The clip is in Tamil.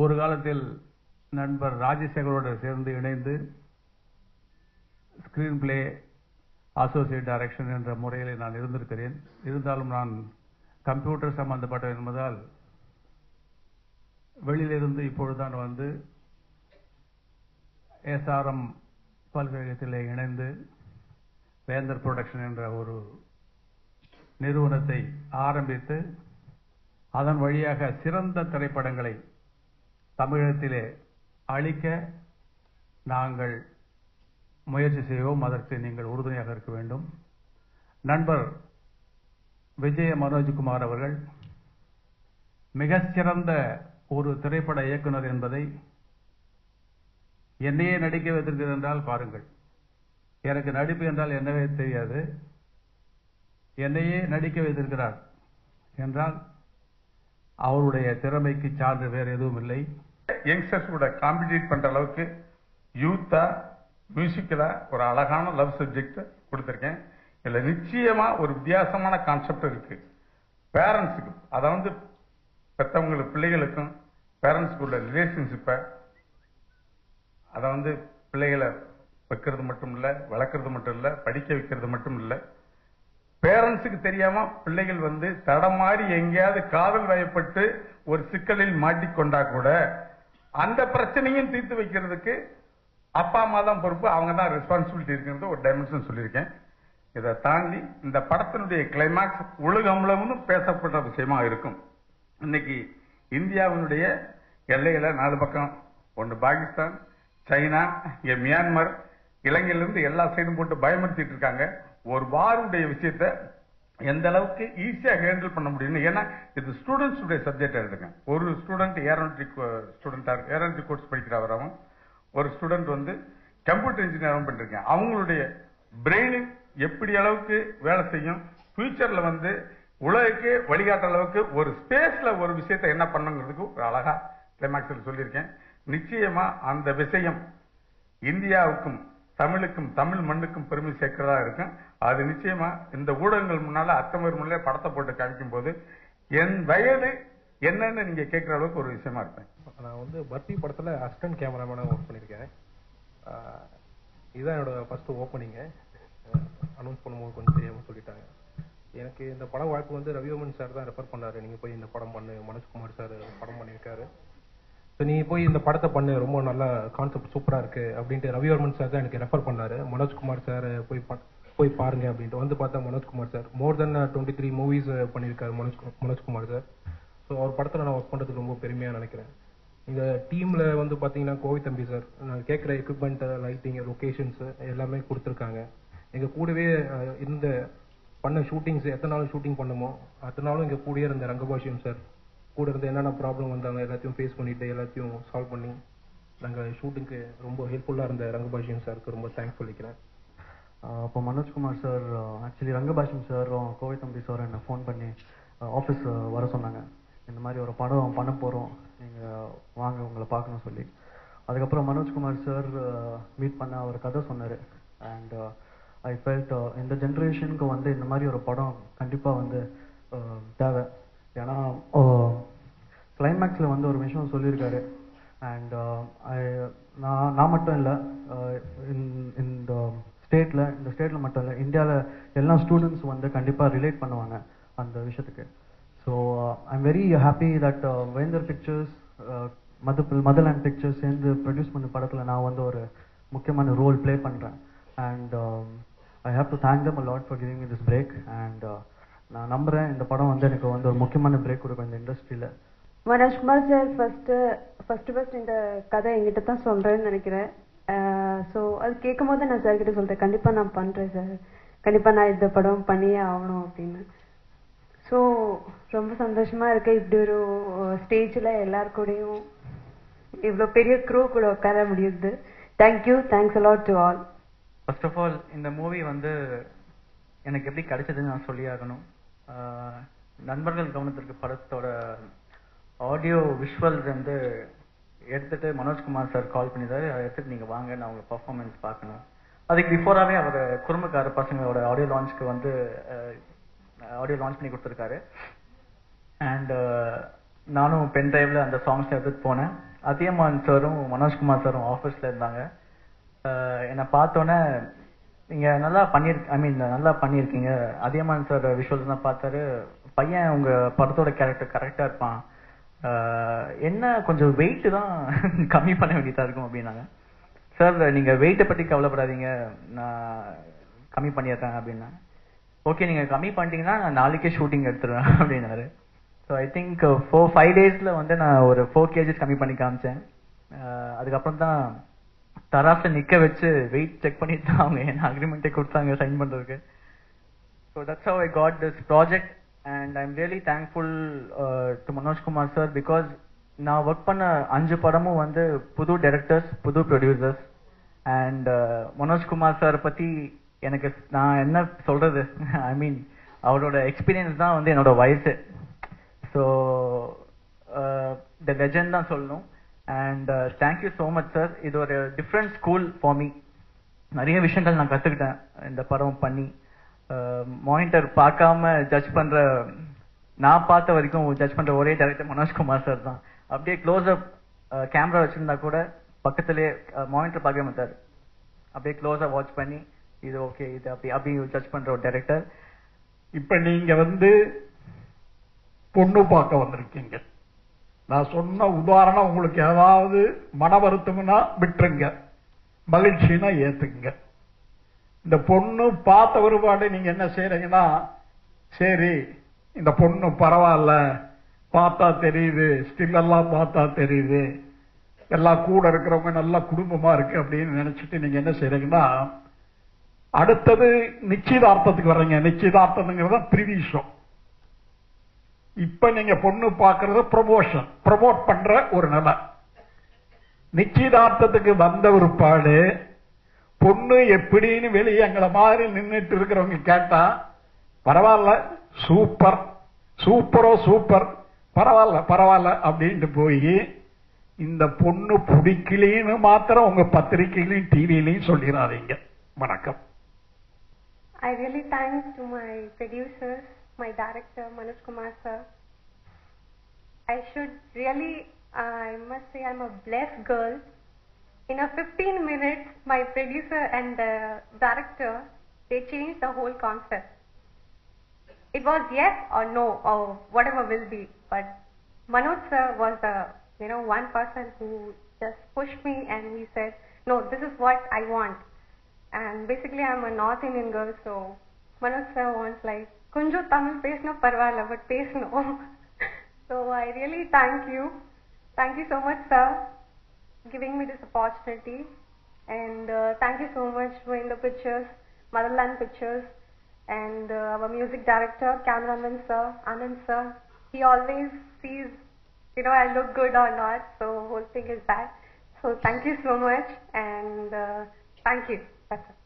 ஒரு காலத்தில் நண்பர் ராஜசேகரோடு சேர்ந்து இணைந்து ஸ்கிரீன் பிளே அசோசியேட் டைரக்ஷன் என்ற முறையில் நான் இருந்திருக்கிறேன். இருந்தாலும் நான் கம்ப்யூட்டர் சம்பந்தப்பட்ட என்பதால் வெளியிலிருந்து இப்பொழுதுதான் வந்து SRM பல்கலைக்கழகத்தில் இணைந்து வேந்தர் புரொடக்ஷன் என்ற ஒரு நிறுவனத்தை ஆரம்பித்து அதன் வழியாக சிறந்த திரைப்படங்களை தமிழகத்திலே அளிக்க நாங்கள் முயற்சி செய்வோம். அதற்கு நீங்கள் உறுதுணையாக இருக்க வேண்டும். நண்பர் விஜய மனோஜ்குமார் அவர்கள் மிகச்சிறந்த ஒரு திரைப்பட இயக்குனர் என்பதை என்னையே நடிக்க வைத்திருக்கிறது என்றால் பாருங்கள். எனக்கு நடிப்பு என்றால் என்னவே தெரியாது. என்னையே நடிக்க வைத்திருக்கிறார் என்றால் அவருடைய திறமைக்கு சான்று வேறு எதுவும் இல்லை. யங்ஸ்டர்ஸ் கூட காம்படிட் பண்ற அளவுக்கு யூத்தா மியூசிக்கலா ஒரு அழகான லவ் சப்ஜெக்ட் கொடுத்திருக்கேன். இதுல நிச்சயமா ஒரு வித்தியாசமான கான்செப்ட் இருக்கு. பேரண்ட்ஸுக்கு அதாவது பெற்றவங்களுக்கு பிள்ளைகளுக்கும் பேரண்ட்ஸுக்கு உள்ள ரிலேஷன்ஷிப்பை அதை வந்து பிள்ளைகளை வைக்கிறது மட்டும் இல்லை, வளர்க்கறது மட்டும் இல்லை, படிக்க வைக்கிறது மட்டும் இல்லை, பேரண்ட்ஸுக்கு தெரியாம பிள்ளைகள் வந்து தடமாறி எங்கேயாவது காதல் வயப்பட்டு ஒரு சிக்கலில் மாட்டிக்கொண்டா கூட அந்த பிரச்சனையும் தீர்த்து வைக்கிறதுக்கு அப்பா அம்மா தான் பொறுப்பு, அவங்க தான் ரெஸ்பான்சிபிலிட்டி இருக்கிறது ஒரு டைமென்ஷன் சொல்லியிருக்கேன். இதை தாண்டி இந்த படத்தினுடைய கிளைமாக்ஸ் உலகம்லன்னு பேசப்பட்ட விஷயமா இருக்கும். இன்னைக்கு இந்தியாவினுடைய எல்லையில 4 பக்கம், ஒன்று பாகிஸ்தான், சைனா, இங்க மியான்மர், இலங்கையிலிருந்து எல்லா சைடும் போட்டு பயமுறுத்திட்டு இருக்காங்க. ஒரு வாருடைய விஷயத்த எந்த அளவுக்கு ஈஸியா ஹேண்டில் பண்ண முடியும். ஏன்னா இது ஸ்டூடெண்ட்ஸ் சப்ஜெக்ட் எடுத்துங்க. ஒரு ஸ்டூடெண்ட் ஏரோனாட்டிக் கோர்ஸ் படிக்கிறவரும், ஒரு ஸ்டூடெண்ட் வந்து கம்ப்யூட்டர் இன்ஜினியரும் பண்ணிருக்கேன். அவங்களுடைய பிரெயின் எப்படி அளவுக்கு வேலை செய்யும், ஃபியூச்சர்ல வந்து உலகಕ್ಕೆ வழிகாட்டுற அளவுக்கு ஒரு ஸ்பேஸ்ல ஒரு விஷயத்தை என்ன பண்ணுங்கிறதுக்கு ஒரு அழகா கிளைமாக்ஸில் சொல்லியிருக்கேன். நிச்சயமா அந்த விஷயம் இந்தியாவுக்கும் தமிழுக்கும் தமிழ் மண்ணுக்கும் பெருமை சேர்க்கிறதா இருக்கும். அது நிச்சயமா இந்த ஊடகங்கள் முன்னால அத்தமர் முன்னே படத்தை போட்டு காமிக்கும் போது என் வயது என்னன்னு நீங்க கேட்கிற அளவுக்கு ஒரு விஷயமா இருப்பேன். நான் வந்து பர்த்தி படத்துல அசிஸ்டன்ட் கேமராமேனா ஒர்க் பண்ணியிருக்கேன். இதுதான் என்னோட ஃபர்ஸ்ட் ஓப்பனிங்க. அனௌன்ஸ் பண்ணும்போது கொஞ்சம் தெரியாம சொல்லிட்டாங்க. எனக்கு இந்த படம் வாய்ப்பு வந்து ரவிவர்மன் சார் தான் ரெஃபர் பண்ணாரு. நீங்க போய் இந்த படம் பண்ணு, மனோஜ்குமார் சார் படம் பண்ணியிருக்காரு, ஸோ நீ போய் இந்த படத்தை பண்ணு, ரொம்ப நல்ல கான்செப்ட் சூப்பரா இருக்கு அப்படின்ட்டு ரவிவர்மன் சார் தான் எனக்கு ரெஃபர் பண்ணாரு. மனோஜ்குமார் சார் போய் பாருங்க அப்படின்ட்டு வந்து பார்த்தா மனோஜ்குமார் சார் மோர் தென் 23 மூவிஸ் பண்ணியிருக்காரு மனோஜ்குமார் சார். ஸோ அவர் படத்தில் நான் ஒர்க் பண்ணுறதுக்கு ரொம்ப பெருமையாக நினைக்கிறேன். இந்த டீமில் வந்து பார்த்தீங்கன்னா கோவை தம்பி சார் நான் கேட்குற எக்யூப்மெண்ட், லைட்டிங், லொக்கேஷன்ஸ் எல்லாமே கொடுத்துருக்காங்க. எங்கள் கூடவே இந்த பண்ண ஷூட்டிங்ஸ் எத்தனை நாள் ஷூட்டிங் பண்ணுமோ அத்தனை நாளும் எங்கள் கூடயே இருந்த ரங்கபாஷ்யம் சார் கூட இருந்து என்னென்ன ப்ராப்ளம் வந்தாங்க எல்லாத்தையும் ஃபேஸ் பண்ணிட்டு எல்லாத்தையும் சால்வ் பண்ணி நாங்கள் ஷூட்டிங்க்கு ரொம்ப ஹெல்ப்ஃபுல்லாக இருந்த ரங்கபாஷ்யம் சாருக்கு ரொம்ப தேங்க்ஸ் சொல்லிக்கிறேன். அப்போ மனோஜ்குமார் சார் ஆக்சுவலி ரங்கபாஷ்யம் சாரும் கோவை தம்பி சார் என்னை ஃபோன் பண்ணி ஆஃபீஸ் வர சொன்னாங்க. இந்த மாதிரி ஒரு படம் பண்ண போகிறோம், நீங்கள் வாங்க உங்களை பார்க்கணும் சொல்லி. அதுக்கப்புறம் மனோஜ்குமார் சார் மீட் பண்ண அவர் கதை சொன்னார். அண்ட் ஐ ஃபெல்ட் இந்த ஜென்ரேஷனுக்கு வந்து இந்த மாதிரி ஒரு படம் கண்டிப்பாக வந்து தேவை. ஏன்னா கிளைமேக்ஸில் வந்து ஒரு விஷயம் சொல்லியிருக்காரு. அண்ட் நான் மட்டும் இல்லை, இந்த ஸ்டேட்டில் மட்டும் இல்லை, இந்தியாவில் எல்லா ஸ்டூடெண்ட்ஸ் வந்து கண்டிப்பாக ரிலேட் பண்ணுவாங்க அந்த விஷயத்துக்கு. So I'm very happy that வேந்தர் பிக்சர்ஸ், மதர்லேண்ட் பிக்சர்ஸ் சேர்ந்து ப்ரொடியூஸ் பண்ண படத்தில் நான் வந்து ஒரு முக்கியமான ரோல் ப்ளே பண்ணுறேன். And I have to thank them a lot for giving me this break. And நான் நம்புகிறேன் இந்த படம் வந்து எனக்கு வந்து ஒரு முக்கியமான பிரேக் கொடுக்கும் இந்த இண்டஸ்ட்ரியில். மனோஜ்குமார் சார் ஃபர்ஸ்ட் இந்த கதை என்கிட்ட தான் சொல்கிறேன்னு நினைக்கிறேன். ஸோ அது கேட்கும் போது நான் சார்கிட்ட சொல்கிறேன், கண்டிப்பாக நான் பண்ணுறேன் சார், கண்டிப்பாக நான் இந்த படம் பண்ணியே ஆகணும் அப்படின்னு. ஸோ ரொம்ப சந்தோஷமாக இருக்கு இப்படி ஒரு ஸ்டேஜில் எல்லாருக்கூடையும் இவ்வளோ பெரிய க்ரூ கூட உட்கார முடியுது. Thank you, thanks a lot to all. First of all இந்த மூவி வந்து எனக்கு எப்படி கிடைச்சதுன்னு நான் சொல்லி ஆகணும். நண்பர்கள் கவனத்திற்கு படத்தோட ஆடியோ விஷுவல்ஸ் வந்து எடுத்துட்டு மனோஜ்குமார் சார் கால் பண்ணியிருந்தாரு. அதை எடுத்துட்டு நீங்கள் வாங்க, நான் உங்கள் பர்ஃபார்மன்ஸ் பார்க்கணும். அதுக்கு பிஃபோராகவே அவர் குறும்புக்கார பசங்களோட ஆடியோ லான்ச்சுக்கு வந்து ஆடியோ லான்ச் பண்ணி கொடுத்துருக்காரு. அண்ட் நானும் பென் டிரைவில் அந்த சாங்ஸ் எடுத்துகிட்டு போனேன். அதியமான் சாரும் மனோஜ்குமார் சாரும் ஆஃபீஸில் இருந்தாங்க. என்னை பார்த்தோன்னே நீங்கள் நல்லா நல்லா பண்ணியிருக்கீங்க. அதியமான் சார் விஷுவல்ஸ் தான் பார்த்தாரு, பையன் உங்கள் படத்தோட கேரக்டர் கரெக்டாக இருப்பான், என்ன கொஞ்சம் வெயிட்டு தான் கம்மி பண்ண வேண்டியதாக இருக்கும் அப்படின்னாங்க. சார் நீங்கள் வெயிட்டை பற்றி கவலைப்படாதீங்க, நான் கம்மி பண்ணிடுறேன் அப்படின்னா. ஓகே நீங்கள் கம்மி பண்ணிட்டீங்கன்னா நான் நாளைக்கே ஷூட்டிங் எடுத்துருவேன் அப்படின்னாரு. ஸோ ஐ திங்க் 4-5 டேஸில் வந்து நான் ஒரு 4 kgs கம்மி பண்ணி காமிச்சேன். அதுக்கப்புறம் தான் தராசை நிற்க வச்சு வெயிட் செக் பண்ணிட்டு தான் அவங்க என்ன அக்ரிமெண்ட்டே கொடுத்தாங்க சைன் பண்ணுறதுக்கு. So that's how I got this project and I am really thankful to Manojkumar sir. Because நான் ஒர்க் பண்ண 5 படமும் வந்து புது டைரக்டர்ஸ், புது ப்ரொடியூசர்ஸ். அண்ட் மனோஜ்குமார் சார் பற்றி எனக்கு நான் என்ன சொல்றது, அவரோட எக்ஸ்பீரியன்ஸ் தான் வந்து என்னோட வயசு. ஸோ த லெஜண்ட் தான் சொல்லணும். And thank you so much sir. இது ஒரு டிஃப்ரெண்ட் ஸ்கூல் ஃபார் மீ. நிறைய விஷயங்கள் நான் கற்றுக்கிட்டேன் இந்த படம் பண்ணி. மானிட்டர் பார்க்காம ஜட்ஜ் பண்ணுற, நான் பார்த்த வரைக்கும் ஜட்ஜ் பண்ணுற ஒரே டைரக்டர் மனோஜ்குமார் சார் தான். அப்படியே க்ளோஸ்அப் கேமரா வச்சுருந்தா கூட பக்கத்துலேயே மானிட்டர் பார்க்க மாட்டார், அப்படியே க்ளோஸாக வாட்ச் பண்ணி இது ஓகே இது அப்படி ஜட்ஜ் பண்ணுற ஒரு டைரக்டர். இப்போ நீங்கள் வந்து பொண்ணு பார்க்க வந்திருக்கீங்க. நான் சொன்ன உதாரணம் உங்களுக்கு ஏதாவது மன வருத்தம்னா விட்டுருங்க, மகிழ்ச்சினா ஏத்துக்குங்க. இந்த பொண்ணு பார்த்த ஒருபாடு நீங்க என்ன செய்யறீங்கன்னா, சரி இந்த பொண்ணு பரவாயில்ல, பார்த்தா தெரியுது, ஸ்டில் எல்லாம் பார்த்தா தெரியுது, எல்லாம் கூட இருக்கிறவங்க நல்லா குடும்பமா இருக்கு அப்படின்னு நினைச்சிட்டு நீங்க என்ன செய்யறீங்கன்னா, அடுத்தது நிச்சயதார்த்தத்துக்கு வர்றீங்க. நிச்சயதார்த்தம்ங்கிறத ப்ரிவிஷம். இப்ப நீங்க பொண்ணு பார்க்கறது ப்ரமோஷன், ப்ரமோட் பண்ற ஒரு நிலை. நிச்சயதார்த்தத்துக்கு வந்த ஒரு பாடு பொண்ணு எப்படின்னு வெளியே எங்களை மாதிரி நின்றுட்டு இருக்கிறவங்க கேட்டா, பரவாயில்ல சூப்பர், சூப்பரோ சூப்பர், பரவாயில்ல பரவாயில்ல அப்படின்ட்டு போய் இந்த பொண்ணு பிடிக்கலின்னு மாத்திரம் உங்க பத்திரிகையிலையும் டிவிலையும் சொல்லிடாதீங்க. வணக்கம். I really thank to my producers, my director Manoj Kumar sir. I should really, I must say I'm a blessed girl. In a 15 minutes, my producer and the director, they changed the whole concept. It was yes or no or whatever will be, but Manoj sir was the one person who just pushed me and he said, no, this is what I want. And basically I'm a North Indian girl, so Manoj sir wants like, kunjo Tamil pesno parvala, but pesno. So I really thank you. Thank you so much sir, giving me this opportunity. And thank you so much Mohinder Pictures, Motherland Pictures, and our music director, cameraman sir, Anand sir. He always sees, I look good or not, so whole thing is that. So thank you so much, and thank you. That's it.